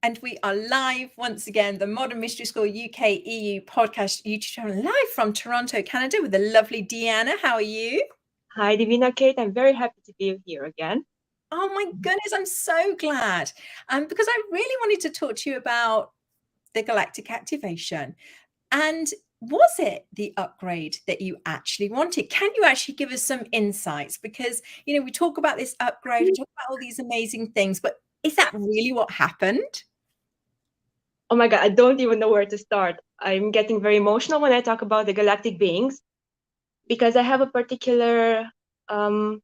And we are live once again, the Modern Mystery School UK EU podcast YouTube channel, live from Toronto, Canada, with the lovely Deanna. How are you? Hi, Divina Kate. I'm very happy to be here again. Oh my goodness, I'm so glad. Because I really wanted to talk to you about the Galactic Activation. And was it the upgrade that you actually wanted? Can you actually give us some insights? Because, we talk about this upgrade, we talk about all these amazing things, but is that really what happened? Oh my God, I don't even know where to start. I'm getting very emotional when I talk about the galactic beings because I have a particular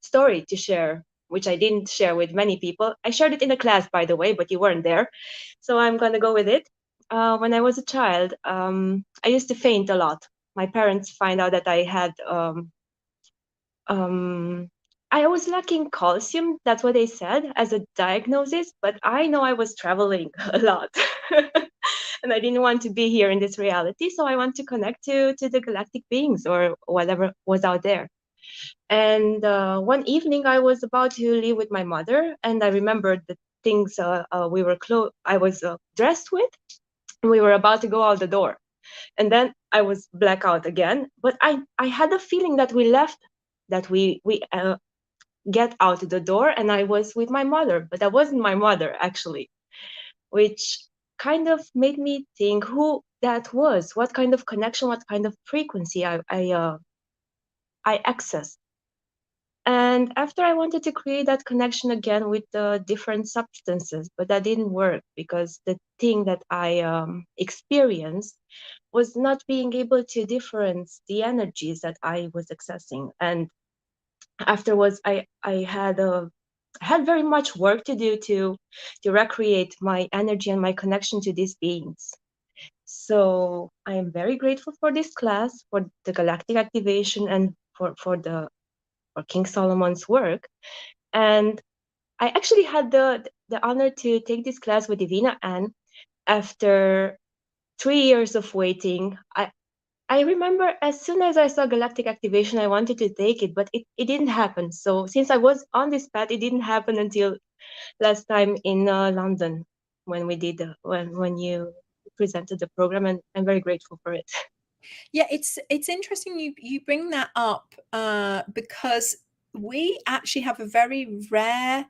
story to share, which I didn't share with many people. I shared it in a class, by the way, but you weren't there. So I'm going to go with it. When I was a child, I used to faint a lot. My parents find out that I had I was lacking calcium, that's what they said as a diagnosis, but I know I was traveling a lot. And I didn't want to be here in this reality, so I want to connect to the galactic beings or whatever was out there. And one evening I was about to leave with my mother, and I remembered the things I was dressed with. We were about to go out the door. And then I was blackout again, but I had a feeling that we left, that we get out the door, and I was with my mother, but that wasn't my mother actually, which kind of made me think who that was, what kind of connection, what kind of frequency I accessed. And after I wanted to create that connection again with the different substances, but that didn't work because the thing that I experienced was not being able to differentiate the energies that I was accessing. And afterwards, I had very much work to do to recreate my energy and my connection to these beings. So I am very grateful for this class, for the Galactic Activation, and for King Solomon's work. And I actually had the honor to take this class with Divina Anne. After 3 years of waiting, I remember as soon as I saw Galactic Activation, I wanted to take it, but it didn't happen. So since I was on this path, it didn't happen until last time in London when we did when you presented the program, and I'm very grateful for it. Yeah, it's interesting you bring that up because we actually have a very rare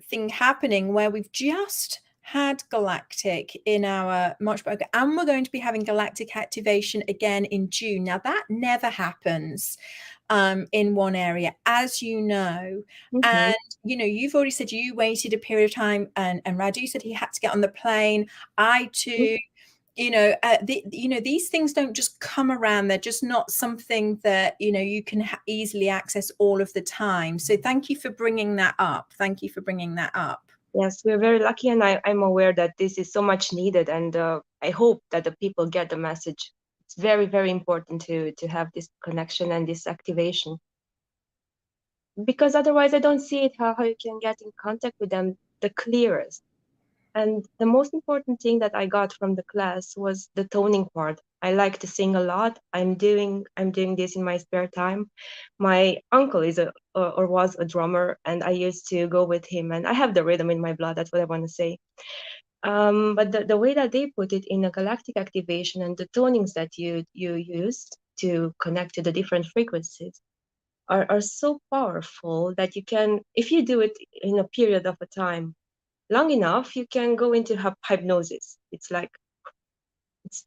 thing happening where we've just had Galactic in our March program, and we're going to be having Galactic Activation again in June. Now that never happens in one area, as you know. And you've already said you waited a period of time, and Radu said he had to get on the plane. I too. These things don't just come around. They're just not something that you can easily access all of the time. So thank you for bringing that up. Yes, we're very lucky, and I'm aware that this is so much needed, and I hope that the people get the message. It's very, very important to have this connection and this activation, because otherwise I don't see it how you can get in contact with them the clearest. And the most important thing that I got from the class was the toning part. I like to sing a lot. I'm doing this in my spare time. My uncle is was a drummer, and I used to go with him, and I have the rhythm in my blood. That's what I want to say. But the way that they put it in a galactic activation and the tonings that you used to connect to the different frequencies are so powerful that you can, if you do it in a period of a time long enough, you can go into hypnosis. It's like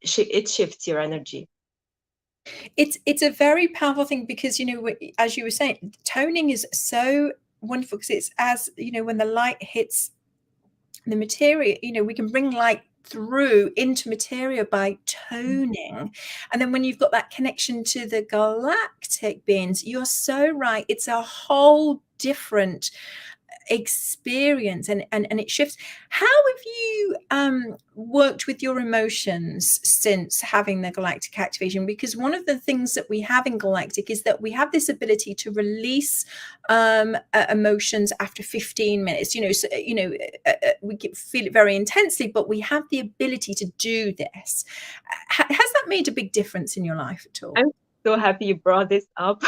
it shifts your energy. It's a very powerful thing because as you were saying, toning is so wonderful because it's as when the light hits the material, we can bring light through into material by toning. And then when you've got that connection to the galactic beings, you're so right, it's a whole different experience, and it shifts. How have you worked with your emotions since having the Galactic Activation? Because one of the things that we have in Galactic is that we have this ability to release emotions after 15 minutes. We feel it very intensely, but we have the ability to do this. Has that made a big difference in your life at all? I'm so happy you brought this up.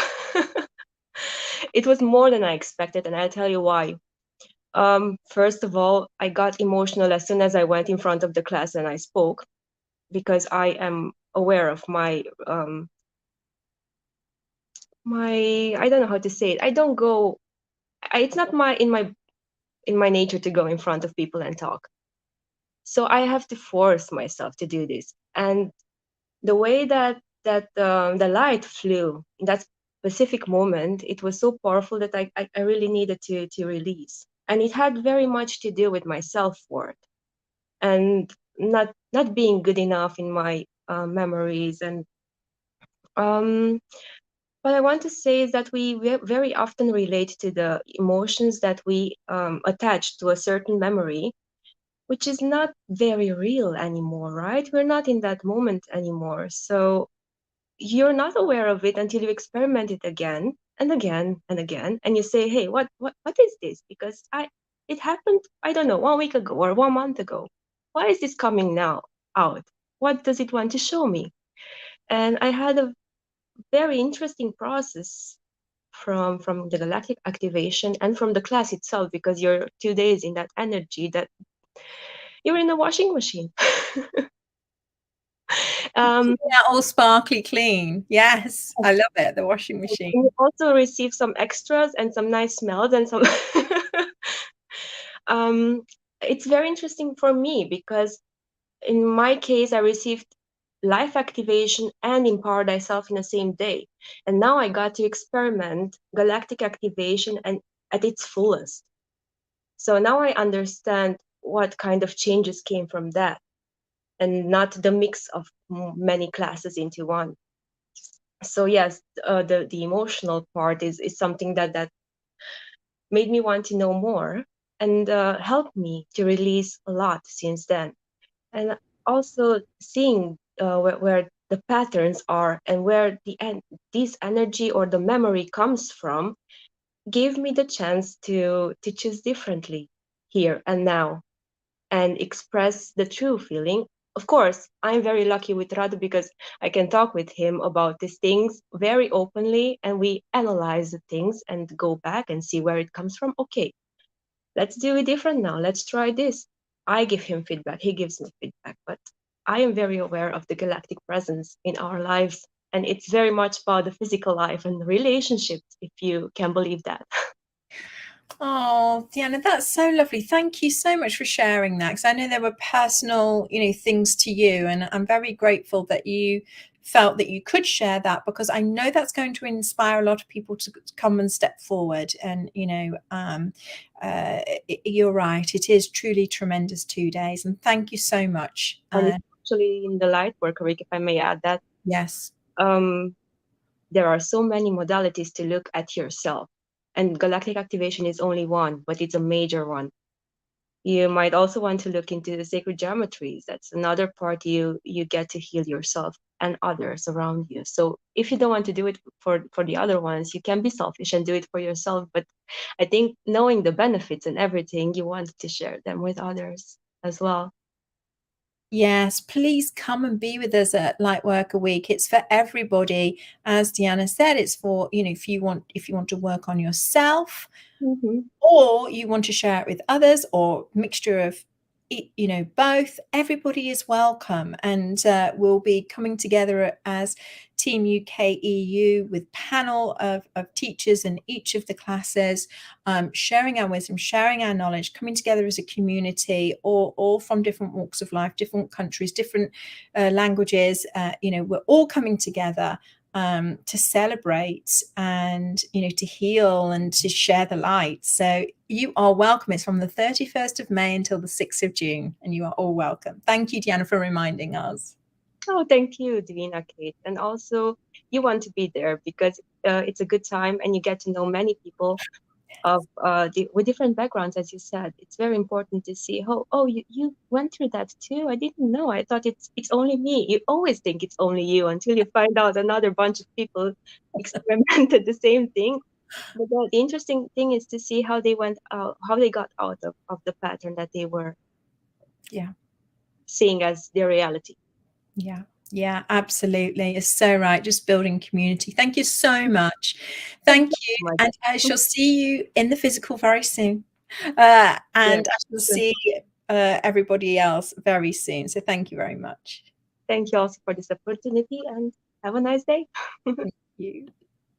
It was more than I expected, and I'll tell you why. First of all, I got emotional as soon as I went in front of the class and I spoke, because I am aware of my I don't know how to say it. I don't go. It's not my nature to go in front of people and talk. So I have to force myself to do this. And the way that the light flew in that specific moment, it was so powerful that I really needed to release. And it had very much to do with my self-worth and not being good enough in my memories. And um, what I want to say is that we very often relate to the emotions that we attach to a certain memory, which is not very real anymore, right? We're not in that moment anymore. So you're not aware of it until you experiment it again and again and again. And you say, hey, what is this? Because it happened, I don't know, 1 week ago or 1 month ago. Why is this coming now out? What does it want to show me? And I had a very interesting process from the galactic activation and from the class itself, because you're 2 days in that energy that you're in a washing machine. Yeah, all sparkly clean. Yes, I love it. The washing machine. And you also receive some extras and some nice smells and some um, it's very interesting for me, because in my case I received life activation and empower thyself in the same day, and now I got to experiment galactic activation and at its fullest. So now I understand what kind of changes came from that, and not the mix of many classes into one. So yes, the emotional part is something that made me want to know more, and helped me to release a lot since then. And also seeing where the patterns are and where this energy or the memory comes from, gave me the chance to choose differently here and now, and express the true feeling. Of course, I'm very lucky with Radu, because I can talk with him about these things very openly, and we analyze the things and go back and see where it comes from. Okay, let's do it different now. Let's try this. I give him feedback, he gives me feedback, but I am very aware of the galactic presence in our lives. And it's very much about the physical life and relationships, if you can believe that. Oh, Deanna, that's so lovely. Thank you so much for sharing that, because I know there were personal, things to you, and I'm very grateful that you felt that you could share that, because I know that's going to inspire a lot of people to come and step forward. And you're right; it is truly tremendous 2 days, and thank you so much. And especially in the light work week, if I may add that, Yes. There are so many modalities to look at yourself, and galactic activation is only one, but it's a major one. You might also want to look into the sacred geometries. That's another part you get to heal yourself and others around you. So if you don't want to do it for the other ones, you can be selfish and do it for yourself. But I think knowing the benefits and everything, you want to share them with others as well. Yes, please come and be with us at Lightworker Week. It's for everybody. As Deanna said, it's for, if you want to work on yourself, Mm-hmm. or you want to share it with others, or mixture of both. Everybody is welcome, and we'll be coming together as Team UK EU with panel of teachers in each of the classes, sharing our wisdom, sharing our knowledge, coming together as a community, all from different walks of life, different countries, different languages. We're all coming together to celebrate, and to heal and to share the light. So you are welcome. It's from the 31st of May until the 6th of June, and you are all welcome. Thank you, Deanna, for reminding us. Oh, thank you, Divina Kate. And also, you want to be there because it's a good time and you get to know many people with different backgrounds, as you said. It's very important to see, oh, you went through that too. I didn't know. I thought it's only me. You always think it's only you until you find out another bunch of people experimented the same thing. But the interesting thing is to see how they went out, how they got out of the pattern that they were seeing as their reality. Yeah, absolutely. It's so right. Just building community. Thank you so much. Thank you. So much. And I shall see you in the physical very soon. Yes. And I shall see everybody else very soon. So thank you very much. Thank you also for this opportunity and have a nice day. Thank you.